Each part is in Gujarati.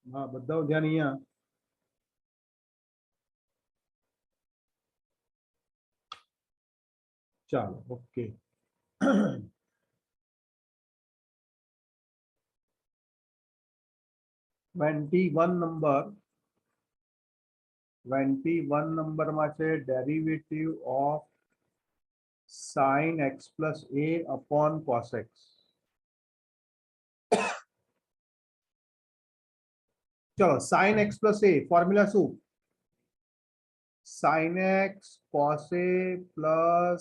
हाँ बधाओ ध्यान अहियां चलो ओके 21 नंबर में छे derivative of sin x plus a upon cos x। चलो sin x plus a formula shoe sin x cos a plus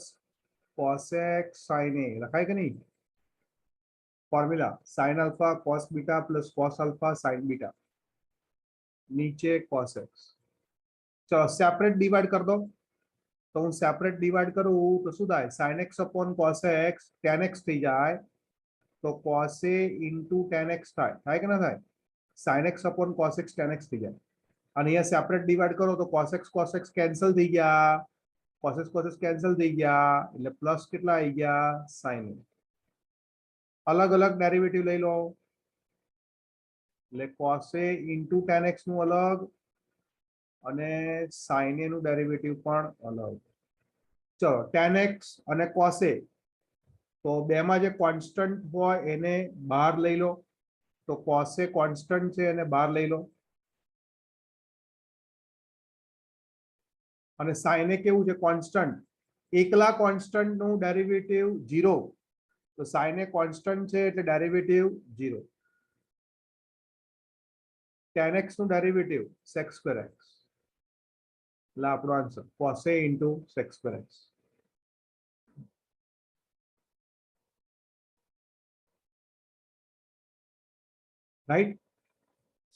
cos x sin a लखाय कि नहीं formula sin alpha cos beta plus cos alpha sin beta नीचे cos x। चलो सेपरेट डिवाइड कर दो तो हूँ सेपरेट डिवाइड करूँ तो शू थाय sin x upon cos x tan x थी जाए तो cos a into tan x थाय कि ना थाय sin x upon cos x tan x थी जाए અને અહીંયા સેપરેટ ડિવાઇડ કરો તો cos x કેન્સલ થઈ ગયા cos x કેન્સલ થઈ ગયા એટલે પ્લસ કેટલા આવી ગયા sin a अलग अलग डेरिवेटिव લઈ લો એટલે cos a into tan x નું અલગ અને sin a નું ડેરિવેટિવ પણ અલગ। ચલો tan x અને cos a તો બેમાં જે કોન્સ્ટન્ટ હોય એને બહાર લઈ લો તો cos a કોન્સ્ટન્ટ છે એને બહાર લઈ લો અને sin a કેવું છે કોન્સ્ટન્ટ એકલા કોન્સ્ટન્ટ નું ડેરિવેટિવ 0 તો sin a કોન્સ્ટન્ટ છે એટલે ડેરિવેટિવ 0 tan x નું ડેરિવેટિવ sec square x એટલે આપણો answer cos a into sec square x right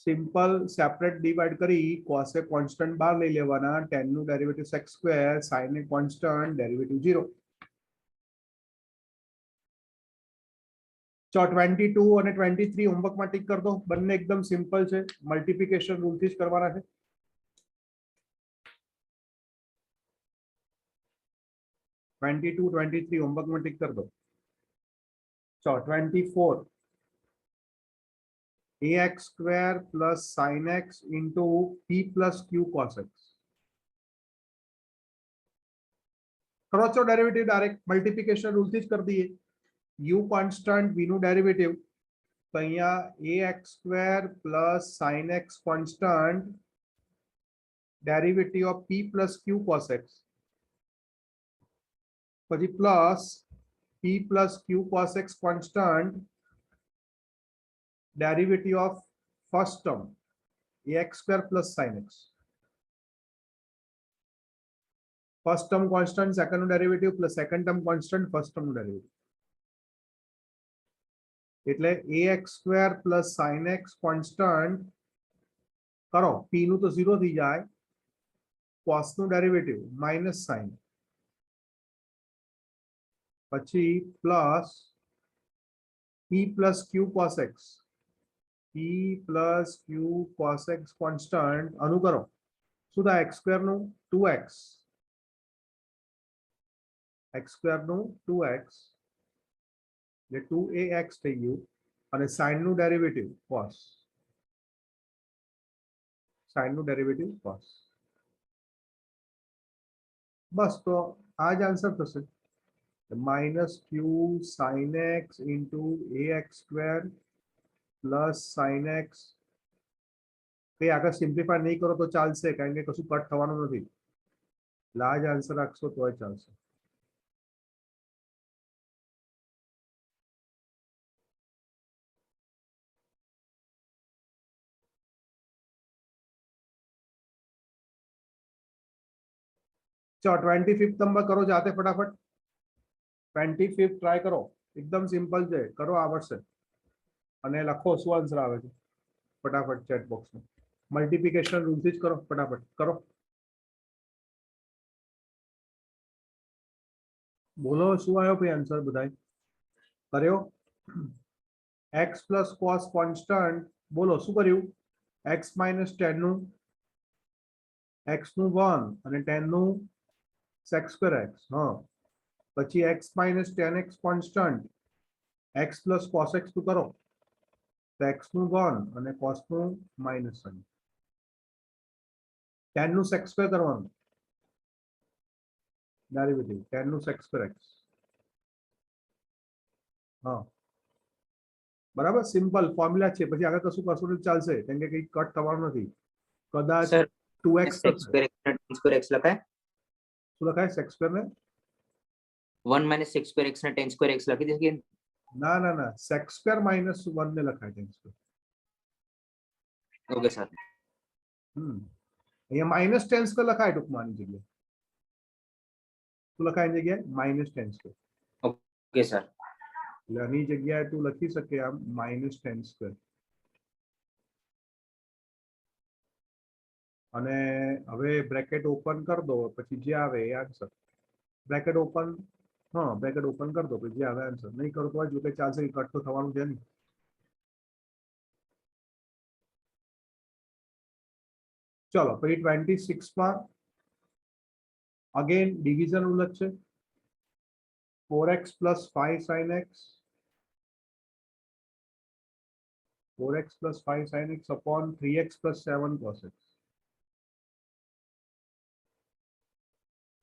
simple separate divide કરી cos a કોન્સ્ટન્ટ બહાર લઈ લેવાના tan નું derivative sec square sin a constant derivative 0 चो 22 અને 23 હોમવર્ક માં ટીક कर दो બંને એકદમ સિમ્પલ છે મલ્ટીપ્લિકેશન રૂલ થી જ કરવાના છે 22 23 હોમવર્ક માં ટીક कर दो चो 24 ax square plus sin x into p plus q cos x करो चो डेरिवेटिव डायरेक्ट मल्टीप्लिकेशन रूल થી જ कर दिए u कांस्टेंट v નું डेरिवेटिव तो અહીંયા ax square plus sin x constant derivative of p plus q cos x પછી plus p plus q cos x constant derivative of first term ax square plus sin x first term constant second derivative plus second term constant first term derivative એટલે ax square plus sin x constant करो p નું તો 0 થઈ જાય cos નું डेरिवेटिव माइनस sin પછી plus p plus q cos x p plus q cos x constant અનુ કરો શું થાય x square નું 2x x square નું 2x એટલે 2ax થઈ ગયું અને sin નું ડેરિવેટિવ cos sin નું ડેરિવેટિવ cos બસ તો આ જ આન્સર થશે minus q sin x into ax square plus sin x કઈ આગળ સિમ્પ્લિફાય નહીં કરો તો ચાલશે કારણ કે કશું કટ થવાનું નથી લાર્જ આન્સર રાખશો તોય ચાલશે चलो 25 नंबर करो जाते फटाफट 25 ट्राई करो एकदम सिंपल है करो आवश्यक અને લખો શું આન્સર આવે છે ફટાફટ ચેટ બોક્સ માં મલ્ટીપ્લિકેશન રૂલ થી જ કરો ફટાફટ કરો બોલો શું આવ્યો ભાઈ આન્સર બધાય કર્યો x plus cos constant બોલો શું કર્યું x minus tan નું x નું 1 અને tan નું sec square x હા પછી x minus tan x constant x plus cos x નું કરો તો x નું ગણ અને cos નું માઇનસ સાઇન. tan નું sec સ્ક્વેર કરવાનું ડેરિવેટિવ tan નું sec સ્ક્વેર x. હા બરાબર, સિમ્પલ ફોર્મ્યુલા છે, પછી આગળ કશું કરશું તો ચાલશે કેમ કે કઈ કટ થવાનું નથી. કદાચ સર 2x sec થશે. square x ના tan square x લખાય. શું લખાય sec સ્ક્વેર ને? 1 minus sec square x ના tan square x લખી દઈએ. ના ના ના, sec સ્ક્વેર માઇનસ 1 ને લખાય tan સ્ક્વેર. Okay sir. અહીંયા માઇનસ tan સ્ક્વેર લખાય ટૂંકમાં આની જગ્યાએ. શું લખાય એની જગ્યાએ? Minus tan square. Okay sir. એટલે આની જગ્યાએ તું લખી શકે આમ માઇનસ tan સ્ક્વેર. અને હવે બ્રેકેટ ઓપન કરી દો, પછી જે આવે એ આન્સર. બ્રેકેટ ઓપન, હા બ્રેકેટ ઓપન કરી દો, પછી જે આવે આન્સર. નહીં કરો તો જો કે ચાલશે, કટ તો થવાનું છે નહીં. ચલો પછી 26 માં અગેન ડિવિઝન ઉલટ છે. 4x plus 5 sin x, 4x plus 5 sin x upon 3x plus 7 cos x.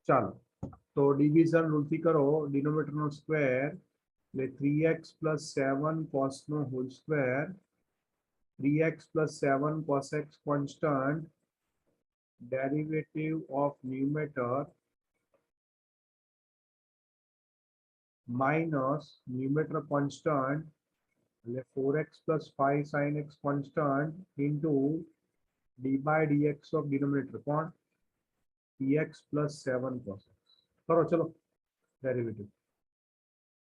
ચાલો તો ડિવિઝન રૂલથી કરો, ડિનોમિનેટર નો સ્ક્વેર એટલે 3x plus 7 cos નો whole square, 3x plus 7 cos x constant, derivative of numerator minus numerator constant એટલે 4x plus 5 sin x constant into d by dx of denominator કોણ? dx plus 7 cos x. કરો ચલો ડેરિવેટિવ.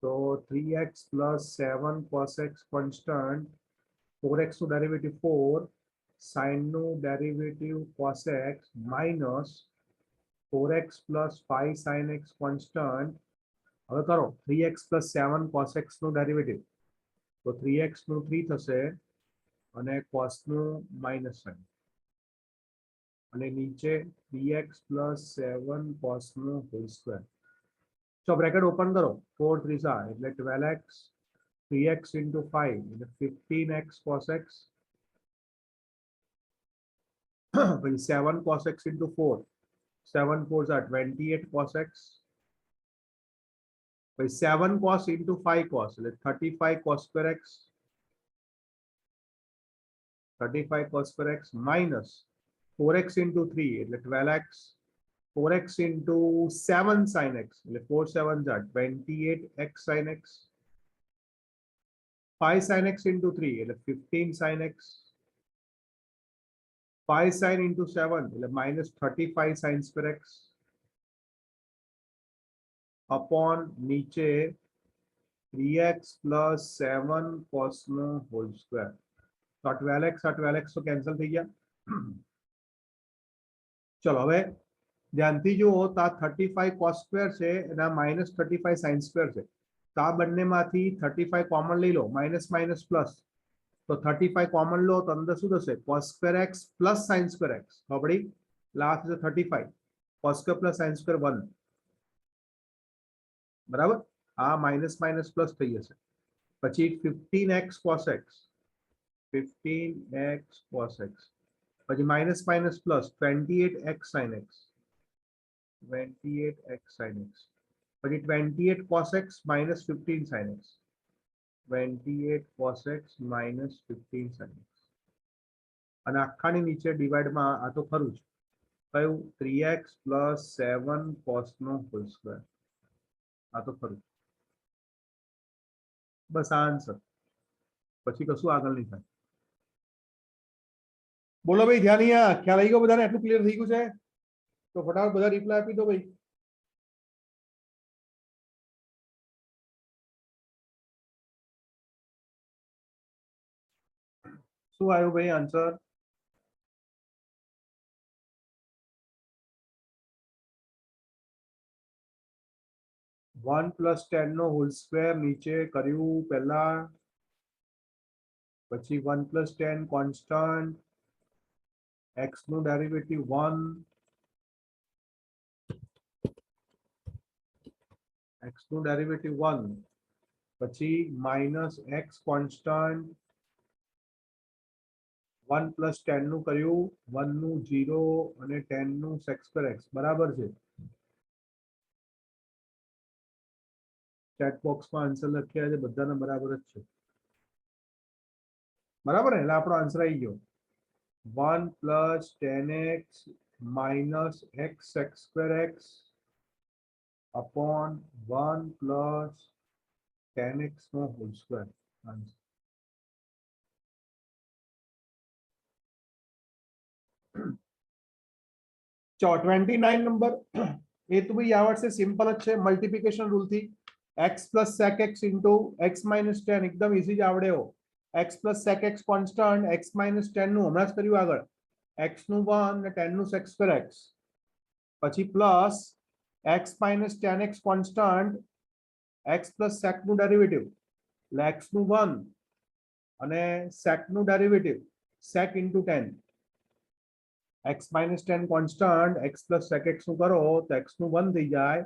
તો 3x plus 7 cos x constant, 4x નું ડેરિવેટિવ 4, sin નું derivative cos x minus 4x plus 5 sin x constant. હવે કરો 3x plus 7 cos x નું ડેરિવેટિવ, તો 3x નું 3 થશે અને cos નું માઇનસ સાઇન, અને નીચે 3x plus 7 cos નો હોલ સ્ક્વેર. તો બ્રેકેટ ઓપન કરો, 4 3 એટલે 12x, 3x into 5 એટલે 15x cos x, પછી 7 cos x into 4, 7 4s are 28 cos x, પછી 7 cos into 5 cos એટલે 35 cos square x, 35 cos square x minus 4x into 3 એટલે 12x, 4x into 7 sin x એટલે 4 7s are 28x sin x, 5 sin x into 3 એટલે 15 sin x, 5 sin into 7 એટલે minus 35 sin square x upon નીચે 3x plus 7 cos નો whole square. તો 12x આ 12x તો કેન્સલ થઈ ગયા. ચલો હવે ધ્યાનથી જુઓ તો આ 35 cos સ્ક્વેર છે અને આ minus 35 sin સ્ક્વેર છે. તો આ બંનેમાંથી 35 કોમન લઈ લો, માઇનસ માઇનસ પ્લસ, તો 35 કોમન લો તો અંદર શું થશે? cos square x plus sin square x. ખબડી લાસ્ટ છે 35 cos square plus sin square 1. બરાબર, આ માઇનસ માઇનસ પ્લસ થઈ જશે. પછી 15x cos x, 15x cos x, પછી minus minus plus 28x sin x, 28x sin x, પછી 28 cos x minus 15 sin x, 28 cos x minus 15 sin x. અને આખાની નીચે ડિવાઇડમાં આ તો ખરું જ, કયું? 3x plus 7 cos નો હોલ સ્ક્વેર. આ તો ખરું. બસ આ આન્સર, પછી કશું આગળ નહીં થાય. બોલો ભાઈ, ધ્યાન અહીંયા ખ્યાલ આવી ગયો બધાને? આટલું ક્લિયર થઈ ગયું છે તો ફટાફટ બધા રિપ્લાય આપી દો ભાઈ. શું આવ્યું ભાઈ આન્સર? વન પ્લસ 10 નો હોલ સ્ક્વેર નીચે કર્યું પહેલા, પછી 1 પ્લસ 10 કોન્સ્ટન્ટ, x નું ડેરિવેટિવ 1, x નું ડેરિવેટિવ 1, પછી માઇનસ x કોન્સ્ટન્ટ, 1 પ્લસ 10 નું કર્યું, 1 નું 0 અને 10 નું sec square x બરાબર છે. ચેટ બોક્સમાં આન્સર લખ્યા છે બધાના બરાબર જ છે, બરાબર ને? એટલે આપણો આન્સર આવી ગયો 1 plus 10x minus x sec square x upon 1 plus 10x નો હોલ સ્ક્વેર. ચલો 29 નંબર, એ તો ભાઈ આવડશે, સિમ્પલ જ છે, મલ્ટિપ્લિકેશન રૂલ થી x plus sec x into x minus 10 એકદમ ઇઝી જ આવડે એવો. x plus sec x constant x minus 10 નું હમણાં જ કર્યું આગળ, x નું 1 અને 10 નું sec square x, પછી plus x minus 10x constant x plus sec નું ડેરિવેટિવ એટલે x નું 1 અને sec નું derivative sec into 10, x minus 10 constant x plus sec x નું કરો તો x નું 1 થઈ જાય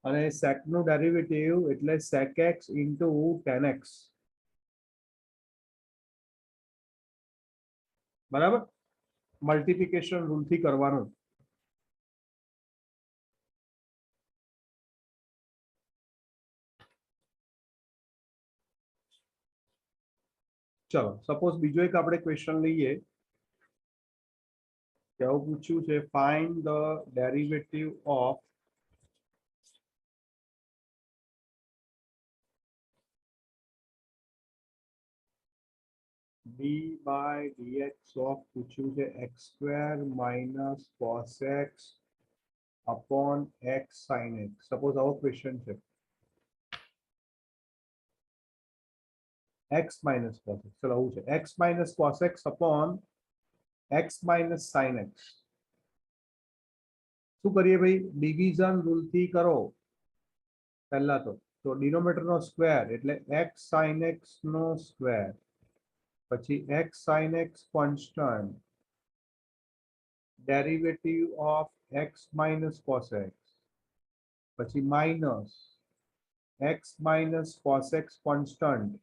અને sec નું ડેરિવેટિવ એટલે sec x ઇન્ટુ 10x, બરાબર? મલ્ટિપ્લિકેશન રૂલ થી કરવાનું. ચલો સપોઝ બીજો એક આપણે ક્વેશ્ચન લઈએ, કેવું પૂછ્યું છે, find the derivative of d by dx of પૂછ્યું છે x square minus cos x upon x sin x. Suppose આવો ક્વેશ્ચન છે, x minus cos x, ચલો આવું છે, x minus cos x upon x minus sin x. શું કરીએ ભાઈ? ડિવિઝન રૂલ થી કરો પહેલા તો ડિનોમિનેટર નો સ્ક્વેર એટલે x sin x નો સ્ક્વેર, પછી x sin x constant derivative of x minus cos x, પછી minus x minus cos x constant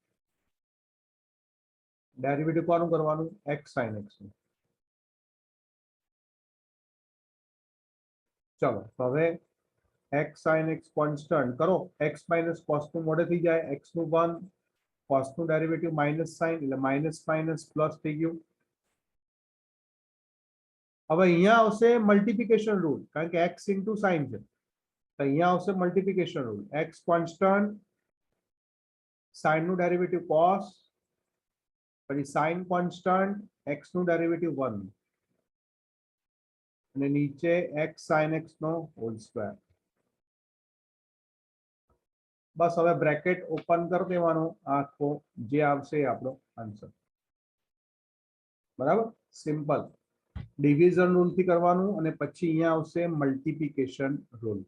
derivative કોનું કરવાનું? x sin x નું. ચલો તો હવે x sin x કોન્સ્ટન્ટ કરો, x minus cos નું મોઢે થઈ જાય, x નું 1, cos નું ડેરિવેટિવ માઇનસ sin એટલે માઇનસ માઇનસ પ્લસ થઈ ગયું. હવે અહીંયા આવશે મલ્ટિપ્લિકેશન રૂલ, કારણ કે x ઇન્ટુ સાઇન છે, તો અહીંયા આવશે multiplication rule, x constant, sine નું ડેરિવેટિવ cos, પછી સાઇન કોન્સ્ટન્ટ, x નું ડેરિવેટિવ 1 અને નીચે x sin x નો હોલ સ્ક્વેર. બસ હવે બ્રેકેટ ઓપન કરી દેવાનો આખો, જે આવશે એ આપણો આન્સર, બરાબર? સિમ્પલ ડિવિઝન રૂલ થી કરવાનું અને પછી અહીંયા આવશે મલ્ટિપ્લિકેશન રૂલ,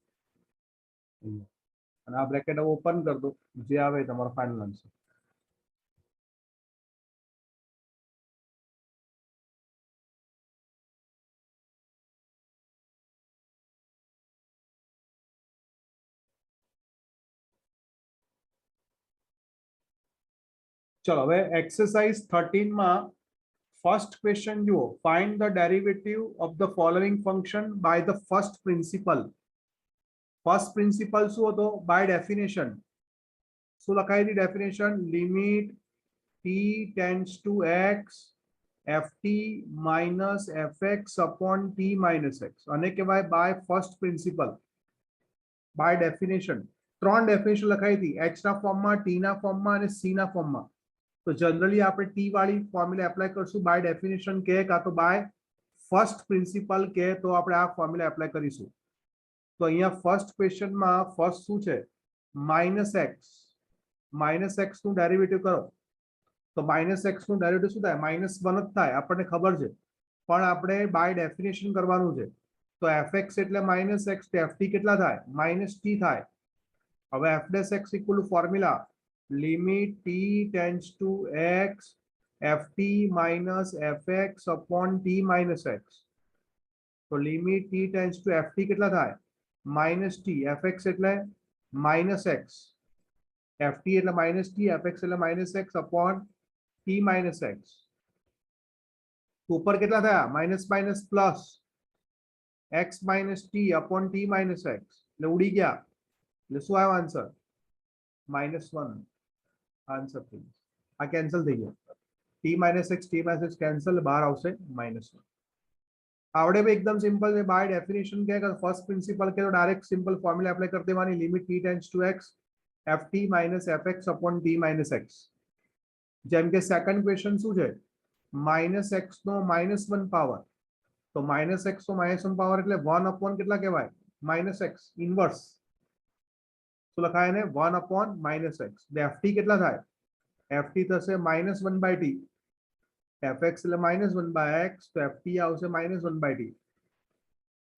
અને આ બ્રેકેટ ઓપન કરી દો, જે આવે તમારો ફાઇનલ આન્સર. ચલો હવે એક્સરસાઇઝ 13 માં ફર્સ્ટ ક્વેશ્ચન જુઓ, find the derivative of the following function by the first principle. First principle શું હતો? બાય ડેફિનેશન શું લખાઈ હતી definition? Limit t tends to x ft minus fx upon t minus x, અને કહેવાય by first principle, by definition. ત્રણ ડેફિનેશન લખાઈ હતી, x ના ફોર્મમાં, t ના ફોર્મમાં અને c ના ફોર્મમાં. તો જનરલી આપણે ટી વાળી ફોર્મ્યુલા એપ્લાય કરશું, બાય ડેફિનેશન કે કાં તો બાય ફર્સ્ટ પ્રિન્સિપલ કે તો આપણે આ ફોર્મ્યુલા એપ્લાય કરીશું. તો અહીંયા ફર્સ્ટ ક્વેશ્ચનમાં ફર્સ્ટ શું છે? માઇનસ એક્સ નું ડેરિવેટિવ કરો, તો માઇનસ એક્સ નું ડેરિવેટિવ શું થાય? -1 જ થાય, આપણને ખબર છે, પણ આપણે બાય ડેફિનેશન કરવાનું છે. તો એફ એક્સ એટલે માઇનસ એક્સ, એફટી કેટલા થાય? -t થાય. હવે F dash x equal to formula limit t tends to x ft minus fx upon t minus x. તો limit t tends two ft કેટલા થાય? -t, fx એટલે -x, ft એટલે -t, fx એટલે -x upon t minus x. ઉપર કેટલા થયા minus minus plus x minus T upon T minus x એટલે ઉડી ગયા એટલે શું આવ્યો આન્સર -1 આન્સર થઈ ગયો. આ કેન્સલ થઈ ગયો ટી માઇનસ એક્સ કેન્સલ બહાર આવશે -1. આવડે ભાઈ એકદમ સિમ્પલ છે બાય ડેફિનેશન કે ફર્સ્ટ પ્રિન્સિપલ કે તો ડાયરેક્ટ સિમ્પલ ફોર્મ્યુલા એપ્લાય કરી દેવાની limit t tends to x ft minus fx upon t minus x. જેમ કે સેકન્ડ ક્વેશ્ચન શું છે -x નો -1 પાવર તો -x નો -1 પાવર એટલે 1 અપોન કેટલા કહેવાય -x ઇનવર્સ તો લખાય ને 1 અપોન -x એટલે ft કેટલા થાય ft થશે -1/t fx એટલે -1/x તો ft આવશે -1/t.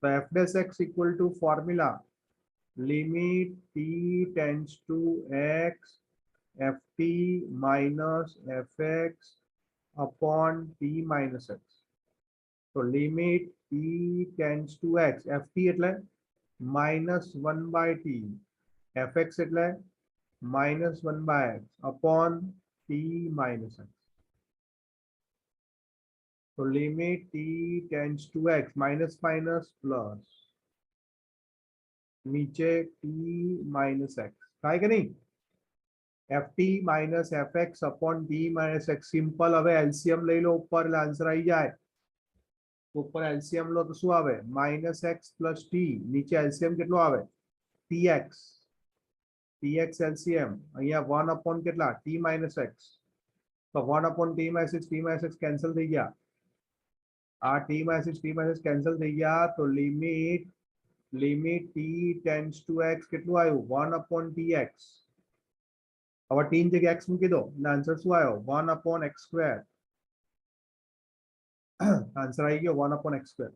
તો f dash x equal to formula limit t tends to x ft minus fx upon t minus x. તો limit t tends to x ft એટલે -1/t fx એટલે -1/x upon t minus x. તો limit t tends to x minus minus plus નીચે t માઇનસ x થાય કે નહીં ft minus fx upon t minus x simple. હવે એલસીએમ લઈ લો ઉપર એટલે આન્સર આવી જાય. ઉપર એલસીએમ લો તો શું આવે -x પ્લસ t નીચે એલસીએમ કેટલો આવે tx tx એલસીએમ અહીંયા 1 અપોન કેટલા t માઇનસ x તો 1 upon t minus x cancel થઈ ગયા. આ t માઇનસ કેન્સલ થઈ ગયા તો limit t tends to x કેટલું આવ્યું 1 અપોન tx. હવે t ની જગ્યાએ x મૂકી દો એટલે આન્સર શું આવ્યો 1 અપોન x સ્ક્વેર. આન્સર આવી ગયો 1 અપોન x સ્ક્વેર.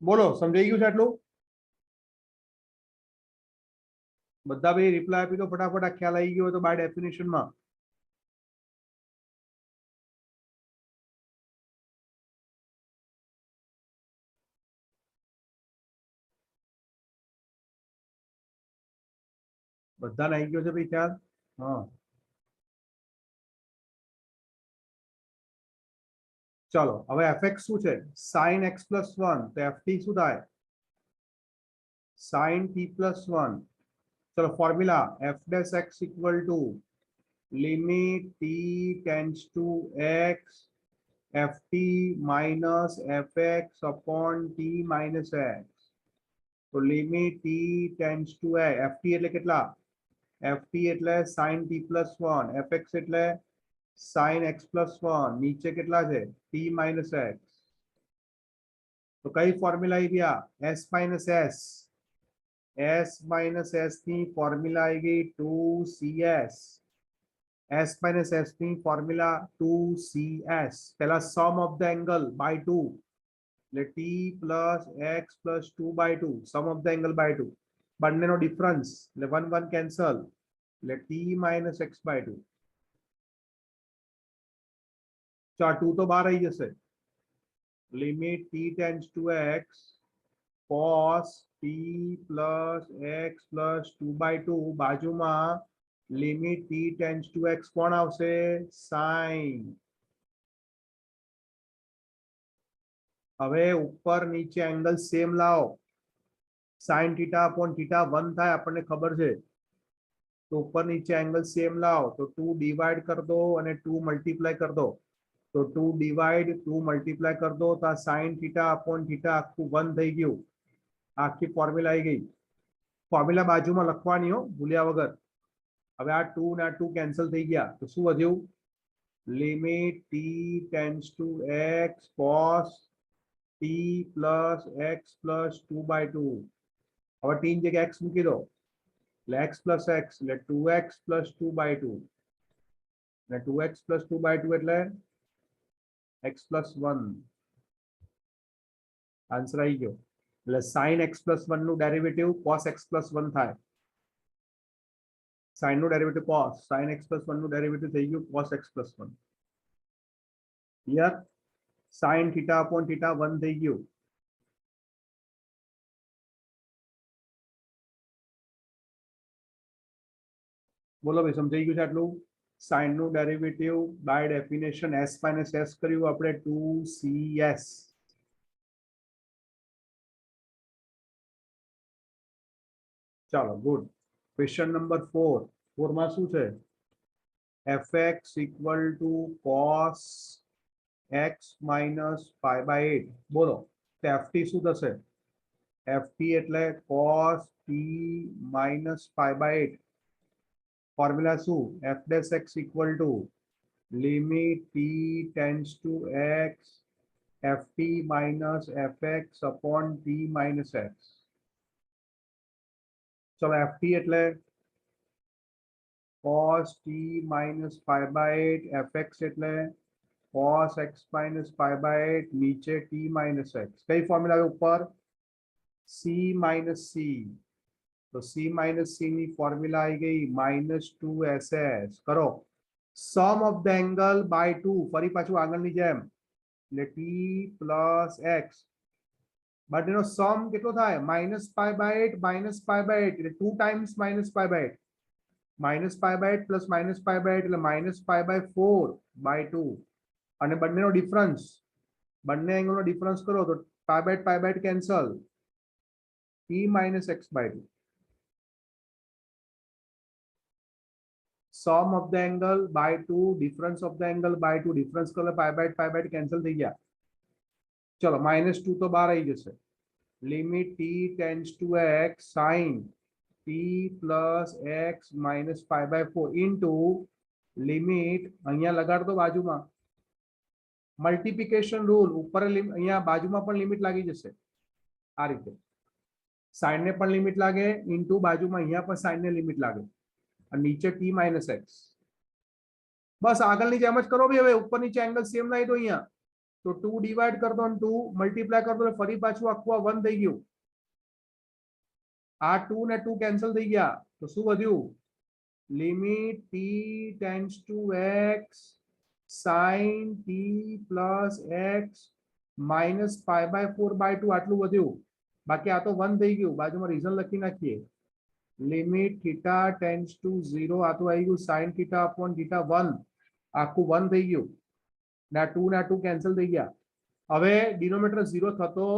બોલો સમજાઈ ગયું છે આટલું બધા ભાઈ રિપ્લાય આપી દો ફટાફટ. આ ખ્યાલ આવી ગયો તો બાય ડેફિનેશન માં બધાને આવી ગયો છે ભાઈ ખ્યાલ. હા ચલો હવે fx શું છે sin x પ્લસ 1 તો ft શું થાય sin t પ્લસ 1. ચલો formula f dash x equal to limit t tends to x ft minus fx upon t minus x. તો limit t tends to x ft એટલે કેટલા ft એટલે sin t plus 1 fx એટલે sin x plus 1 નીચે કેટલા છે t minus x. તો કઈ ફોર્મ્યુલા આવી ગયા s minus s ની ફોર્મ્યુલા આવી ગઈ 2cs. s minus s ની ફોર્મ્યુલા 2cs પહેલા sum of the angle by 2 એટલે t plus x plus 2/2 sum of the angle by 2 બંનેનો ડિફરન્સ એટલે 1 1 કેન્સલ એટલે t minus x/2. ચાર 2 તો બહાર આવી જશે limit t tends to x cos t plus x plus 2/2 બાજુમાં limit t tends to x કોણ આવશે sin. હવે ઉપર નીચે એંગલ સેમ લાવો sin થીટા upon થીટા 1 થાય આપણને ખબર છે તો ઉપર નીચે એંગલ સેમ લાવો તો 2 ડિવાઈડ કર દો અને 2 મલ્ટીપ્લાય કર દો તો 2 ડિવાઈડ 2 મલ્ટીપ્લાય કર દો તો આ sin થીટા upon થીટા આખું 1 થઈ ગયું. આખી ફોર્મ્યુલા આવી ગઈ. ફોર્મ્યુલા બાજુમાં લખવાની હો ભૂલ્યા વગર. હવે આ 2 ને આ 2 કેન્સલ થઈ ગયા તો શું વધ્યું limit t tends to x cos t plus x plus 2/2. હવે t ની જગ્યાએ x મૂકી દો એટલે x plus x એટલે 2x plus 2/2 એટલે 2x plus 2/2 એટલે x plus 1. આન્સર આવી ગયો એટલે sin x plus 1 નું ડેરિવેટિવ cos x plus 1 થાય. sin નું derivative cos sin x plus 1 નું ડેરિવેટિવ થઈ ગયું cos x plus 1. Clear sin theta upon theta 1 થઈ ગયું. બોલો ભાઈ સમજાઈ ગયું છે આટલું સાઇન નું derivative by definition s minus s કર્યું આપણે 2cs. ચાલો ગુડ. ક્વેશ્ચન નંબર 4 માં શું છે? fx equal to cos x minus pi by 8. બોલો તો ft શું થશે? ft એટલે cos t minus pi by 8. Formula શું? f dash x equal to limit t tends to x ft minus fx upon t minus x. ચલો ft એટલે cos t minus pi by 8, fx એટલે cos x minus pi by 8, નીચે t minus x. કઈ ફોર્મ્યુલા આવે ઉપર? c minus c. તો c minus c ની ફોર્મ્યુલા આવી ગઈ -2ss. કરો સમ ઓફ ધ એંગલ બાય 2. ફરી પાછું આગળની જેમ એટલે t પ્લસ x. બંનેનો સમ કેટલો થાય? -pi by 8 -pi by 8 એટલે 2 times -pi by 8. -pi by 8 plus -pi by 8 એટલે -pi by 4 by 2. અને બંનેનો ડિફરન્સ, બંને એંગલનો ડિફરન્સ કરો તો pi by 8 cancel, t minus x by 2. sum of the angle by 2, difference of the angle by 2, difference કરો pi by 8 કેન્સલ થઈ ગયા. ચલો -2 તો બહાર આવી જશે. Limit t tends to x sin t plus x minus pi by 4 into limit અહીંયા લગાડ દો બાજુમાં. મલ્ટિપ્લિકેશન રૂલ ઉપર અહીંયા બાજુમાં પણ લિમિટ લાગી જશે. આ રીતે સાઇન ને પણ લિમિટ લાગે, ઇન્ટુ બાજુમાં અહીંયા પણ સાઇન ને લિમિટ લાગે, અને નીચે t minus x. બસ આગળની જેમ જ કરો ભાઈ. હવે ઉપર નીચે એંગલ સેમ લાવી દો અહીંયા. તો 2 ડિવાઈડ કર દો અને 2 મલ્ટીપ્લાય કર દો, ફરી પાછું આખું આ 1 થઈ ગયું. આ 2 ને 2 કેન્સલ થઈ ગયા. તો શું વધ્યું? Limit t tends to x sin t plus x minus pi by 4 by 2. આટલું વધ્યું. બાકી આ તો 1 થઈ ગયું. બાજુમાં રીઝન લખી નાખીએ. Limit theta tends to 0. આ તો આવી ગયું sin થીટા upon થીટા 1. આખું 1 થઈ ગયું. ના 2 ના 2 કેન્સલ થઈ ગયા. હવે ડિનોમિનેટર 0 થતો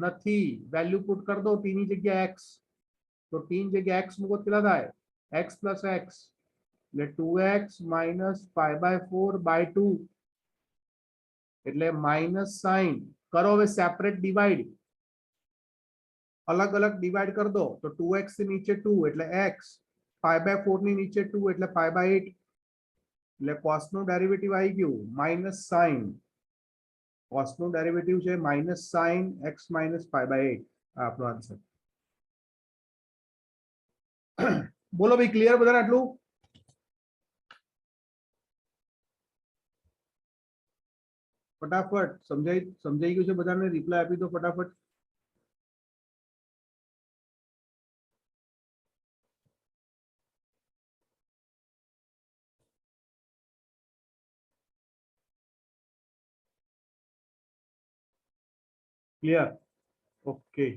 નથી. વેલ્યુ પુટ કરી દો. t ની જગ્યાએ x. તો t ની જગ્યાએ x મૂકો કેટલા થાય? x plus x એટલે 2x minus pi by 4 by 2 એટલે માઇનસ સાઇન. કરો હવે સેપરેટ ડિવાઈડ. अलग अलग डिवाइड कर दो तो 2x से नीचे 2 એટલે x, pi by 4 ની નીચે 2 એટલે pi by 8 એટલે cos નું ડેરિવેટિવ આવી ગયું માઇનસ સાઇન. cos નું ડેરિવેટિવ છે minus sign x minus pi by 8. આ આપણો આન્સર. બોલો ભાઈ, ક્લિયર બધાને આટલું? ફટાફટ સમજાઈ ગયું છે બધાને? રિપ્લાય આપી દો ફટાફટ. ક્લિયર? ઓકે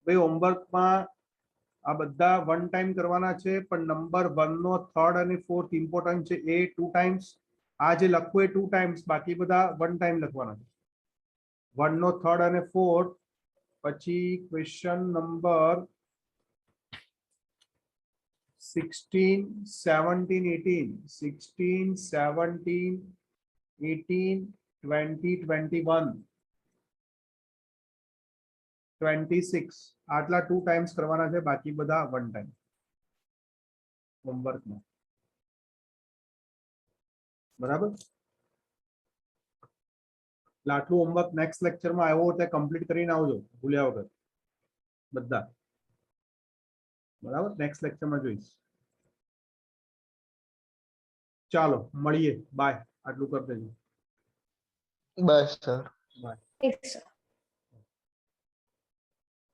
ભાઈ, હોમવર્કમાં આ બધા 1 ટાઈમ કરવાના છે, પણ નંબર 1 નો 3rd અને 4th ઇમ્પોર્ટન્ટ છે. એ 2 ટાઈમ્સ. આ જે લખવું એ 2 ટાઈમ્સ, બાકી બધા 1 ટાઈમ લખવાના છે. 1 નો 3rd અને 4th. પછી ક્વેશ્ચન નંબર 16, 17, 18, 16, 17, 18, 20, 21, 26. આટલા 2 ટાઈમ્સ કરવાના છે, બાકી બધા 1 ટાઈમ હોમવર્કમાં. બરાબર? એટલે આટલું હોમવર્ક નેક્સ્ટ લેક્ચરમાં આવ્યો તે કમ્પ્લીટ કરીને આવજો, ભૂલ્યા વગર બધા. બરાબર? નેક્સ્ટ લેક્ચરમાં જોઈશ. ચાલો મળીએ. બાય. આટલું કરી દેજો. Bye sir. Bye. Yes, sir.